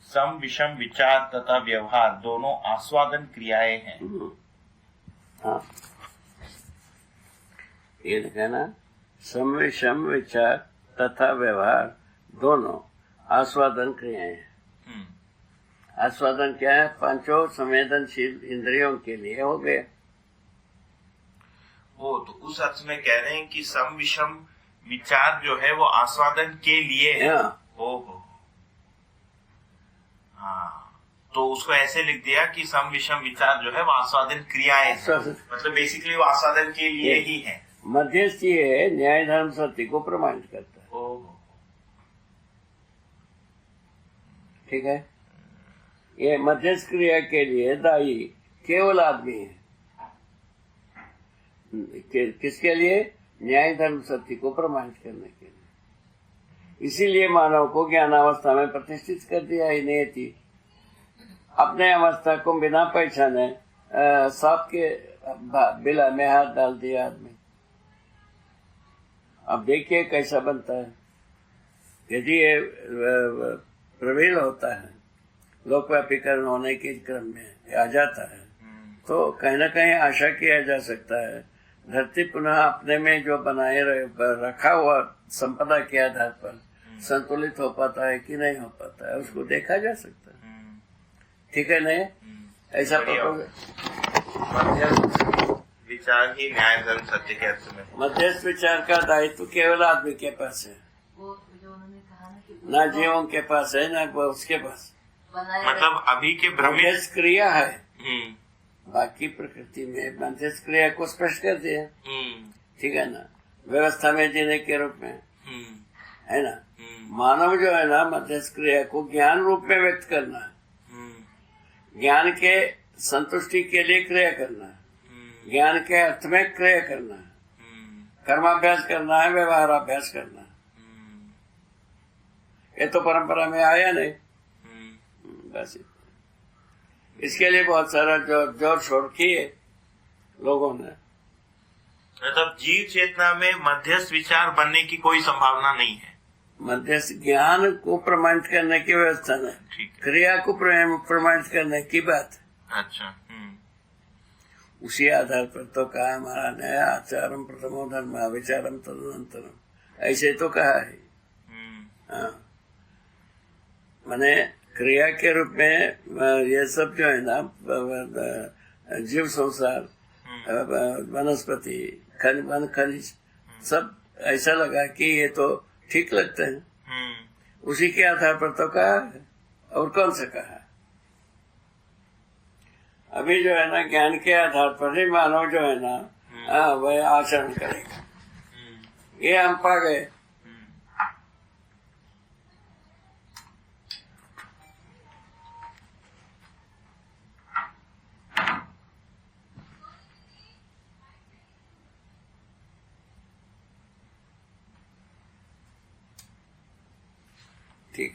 सम विषम विचार तथा व्यवहार दोनों आस्वादन क्रियाएं हैं। हाँ, ये लिखा ना, सम विषम विचार तथा व्यवहार दोनों आस्वादन क्रियाएं हैं। आस्वादन क्या है? पांचों संवेदनशील इंद्रियों के लिए हो गए। वो तो उस अर्थ में कह रहे हैं कि सम विषम विचार जो है वो आस्वादन के लिए है। ओहो, हाँ, तो उसको ऐसे लिख दिया कि सम विषम विचार जो है वो आस्वादन क्रियाएं हैं। मतलब बेसिकली वो आस्वादन के लिए ही है। मध्यस्थ ये न्याय धर्म सत्य को प्रमाणित करता है। ओहो, ठीक है, ये मध्यस्थ क्रिया के लिए दायी केवल आदमी है। किसके लिए? न्याय धर्म सत्य को प्रमाणित करने के लिए। इसीलिए मानव को ज्ञानावस्था में प्रतिष्ठित कर दिया है नियति। अपने अवस्था को बिना पहचाने सांप के बिला में हाथ डाल दिया आदमी। अब देखिए कैसा बनता है। यदि ये प्रबल होता है, लोकव्यापीकरण होने के क्रम में आ जाता है, तो कहीं न कहीं आशा किया जा सकता है धरती पुनः अपने में जो बनाए रखा हुआ संपदा के आधार पर संतुलित हो पाता है कि नहीं हो पाता है, उसको देखा जा सकता है। ठीक है, नहीं ऐसा विचार ही न्याय धर्म सत्य के अर्थ में। मध्यस्थ विचार का दायित्व केवल आदमी के पास है, ना जीवों के पास है, ना उसके पास। मतलब अभी के मध्यस्थ क्रिया है, बाकी प्रकृति में मध्यस्थ क्रिया को स्पष्ट कर दिया। ठीक है ना, व्यवस्था में जीने के रूप में है ना। मानव जो है ना, मध्यस्थ क्रिया को ज्ञान रूप में व्यक्त करना है, ज्ञान के संतुष्टि के लिए क्रिया करना है, ज्ञान के अर्थ में क्रिया करना है, कर्माभ्यास करना है, व्यवहार अभ्यास करना है। ये तो परंपरा में आया नहीं, बस इसके लिए बहुत सारा जोर शोर किए लोगों ने। मतलब जीव चेतना में मध्यस्थ विचार बनने की कोई संभावना नहीं है। मध्यस्थ ज्ञान को प्रमाणित करने की व्यवस्था नहीं, क्रिया को प्रमाणित करने की बात। अच्छा, उसी आधार पर तो कहा हमारा नया आचारम प्रथमो धर्म विचारम तदनंतरम, ऐसे तो कहा है। हाँ, माने क्रिया के रूप में ये सब जो है ना, जीव संसार, वनस्पति, खनिज, सब ऐसा लगा कि ये तो ठीक लगते हैं। उसी के आधार पर तो कहा है, और कौन सा कहा है? अभी जो है ना, ज्ञान के आधार पर ही मानव जो है ना, वह आचरण करेगा। ये हम पा गए। ठीक,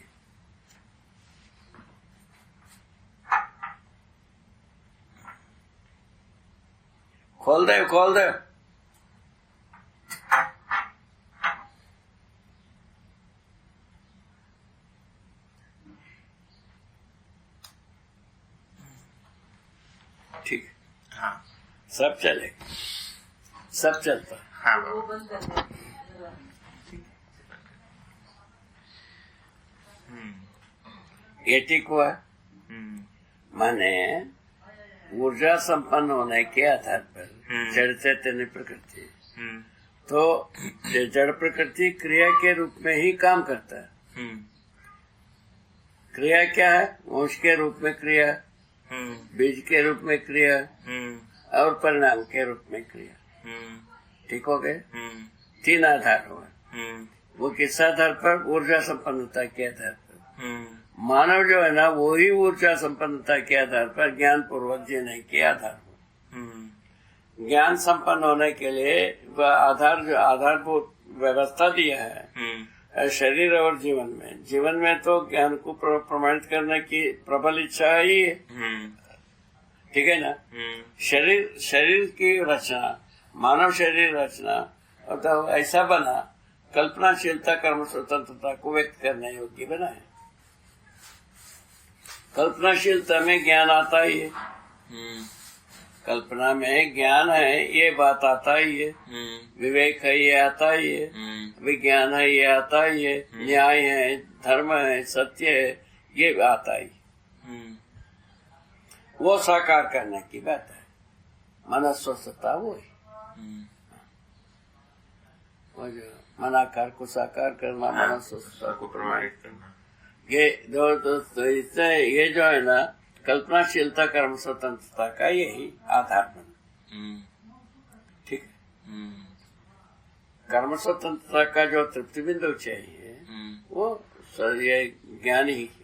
खोल दे। ठीक, हाँ, सब चले, सब चलता। हाँ, ये ठीक हुआ। माने ऊर्जा संपन्न होने के आधार पर जड़ चैतन्य प्रकृति, तो जड़ प्रकृति क्रिया के रूप में ही काम करता है। क्रिया क्या है? वंश के रूप में क्रिया, बीज के रूप में क्रिया, और परिणाम के रूप में क्रिया। ठीक हो गए? तीन आधार हुआ। वो किस आधार पर? ऊर्जा संपन्नता के आधार पर। मानव जो है ना, वो ही ऊर्जा संपन्नता के आधार पर ज्ञान पूर्वक जीने के आधार पर। ज्ञान संपन्न होने के लिए आधारभूत व्यवस्था दिया है शरीर और जीवन में तो ज्ञान को प्रमाणित करने की प्रबल इच्छा ही है। ठीक है ना। शरीर की रचना, मानव शरीर रचना तो ऐसा बना, कल्पनाशीलता कर्म स्वतंत्रता को व्यक्त करने योग्य बना है। कल्पनाशीलता में ज्ञान आता ही है, कल्पना में ज्ञान है ये बात आता ही है, विवेक है ये आता ही है, विज्ञान है ये आता ही है, न्याय है, धर्म है, सत्य है ये आता ही। वो साकार करने की बात है, मनस्वस्थता वो है, वो जो मनाकार को साकार करना, मनस्वस्थता को प्रमाणित करना, ये ये जो है ना कल्पनाशीलता कर्म स्वतंत्रता का यही आधार बना। ठीक है, कर्म स्वतंत्रता का जो तृप्ति बिंदु चाहिए वो ये ज्ञान ही है।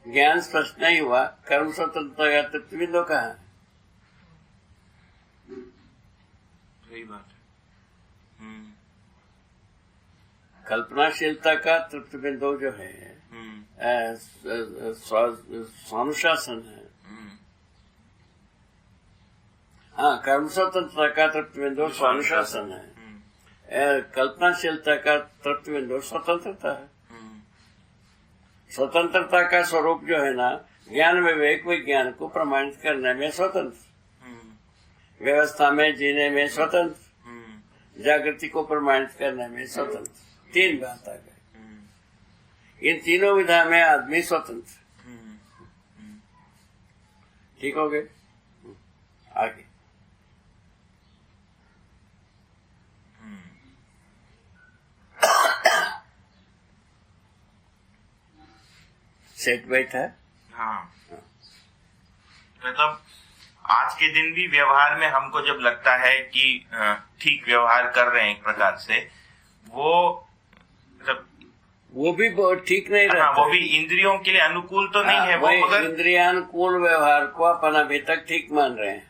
ज्ञान स्पष्ट नहीं हुआ, कर्म स्वतंत्रता का तृप्ति बिंदु कहाँ है? सही बात है। कल्पनाशीलता का तृप्ति बिंदु जो है स्वानुशासन है। हाँ, कर्म स्वतंत्रता का तृप्ति बिंदु स्वानुशासन है, कल्पनाशीलता का तृप्ति बिंदु स्वतंत्रता है। स्वतंत्रता का स्वरूप जो है ना ज्ञान विवेक विज्ञान को प्रमाणित करने में स्वतंत्र, व्यवस्था में जीने में स्वतंत्र, जागृति को प्रमाणित करने में स्वतंत्र। तीन बात आ गई। इन तीनों विधा में आदमी स्वतंत्र। ठीक हो गए? आगे सेट बैठा। हाँ, मतलब आज के दिन भी व्यवहार में हमको जब लगता है कि ठीक व्यवहार कर रहे हैं एक प्रकार से, वो मतलब वो भी बहुत ठीक नहीं रहता। वो भी इंद्रियों के लिए अनुकूल तो नहीं है वो, मगर इंद्रियानुकूल व्यवहार को अपन अभी तक ठीक मान रहे हैं।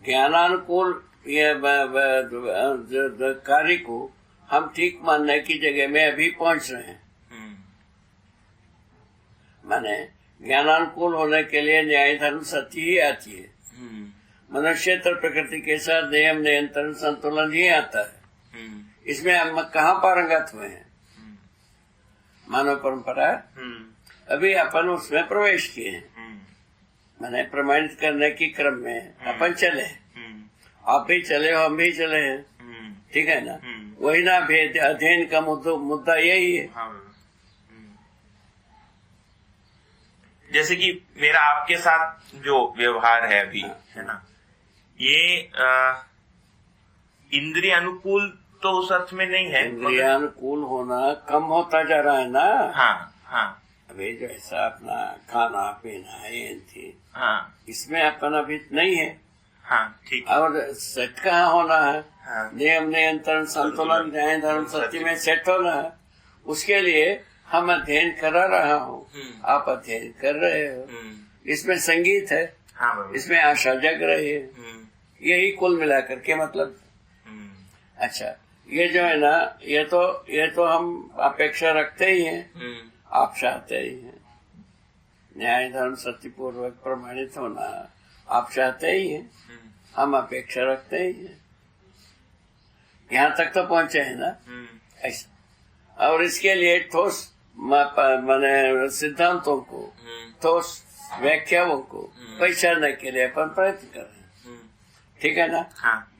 ज्ञानानुकूल ये कार्य को हम ठीक मानने की जगह में अभी पहुंच रहे हैं। माने ज्ञानानुकूल होने के लिए न्याय धर्म सत्य ही आती है। मनुष्यतर प्रकृति के साथ नियम नियंत्रण संतुलन ही आता है। इसमें हम कहाँ पारंगत हुए हैं? मानव परंपरा अभी अपन उसमें प्रवेश किए हैं। मैंने प्रमाणित करने की क्रम में अपन चले, आप भी चले हो, हम भी चले हैं। ठीक है ना? वही ना भेद अध्ययन का मुद्दा यही है। जैसे कि मेरा आपके साथ जो व्यवहार है अभी, है ना, ये इंद्रिय अनुकूल तो उस अर्थ में नहीं है। इंद्रियानुकूल होना कम होता जा रहा है ना। हाँ। अभी जो ऐसा अपना खाना पीना है, हाँ, इसमें अपन अभी नहीं है। हाँ, ठीक। और सेट कहाँ होना है? हाँ। नियम नियंत्रण संतुलन न्याय धर्म सत्य में सेट होना है। उसके लिए हम अध्ययन करा रहा हूँ, आप अध्ययन कर रहे हो। इसमें संगीत है। हाँ, इसमें आशा जग रही है। यही कुल मिलाकर के मतलब। अच्छा, ये जो है ना, ये तो हम अपेक्षा रखते ही हैं, आप चाहते ही हैं। न्याय धर्म सत्य पूर्वक प्रमाणित होना आप चाहते ही हैं, हम अपेक्षा रखते ही हैं। यहाँ तक तो पहुंचे हैं ना ऐसा। और इसके लिए ठोस माने सिद्धांतों को, ठोस व्याख्याओं को पहचानने के लिए अपन प्रयत्न कर रहे हैं। ठीक है ना? हाँ।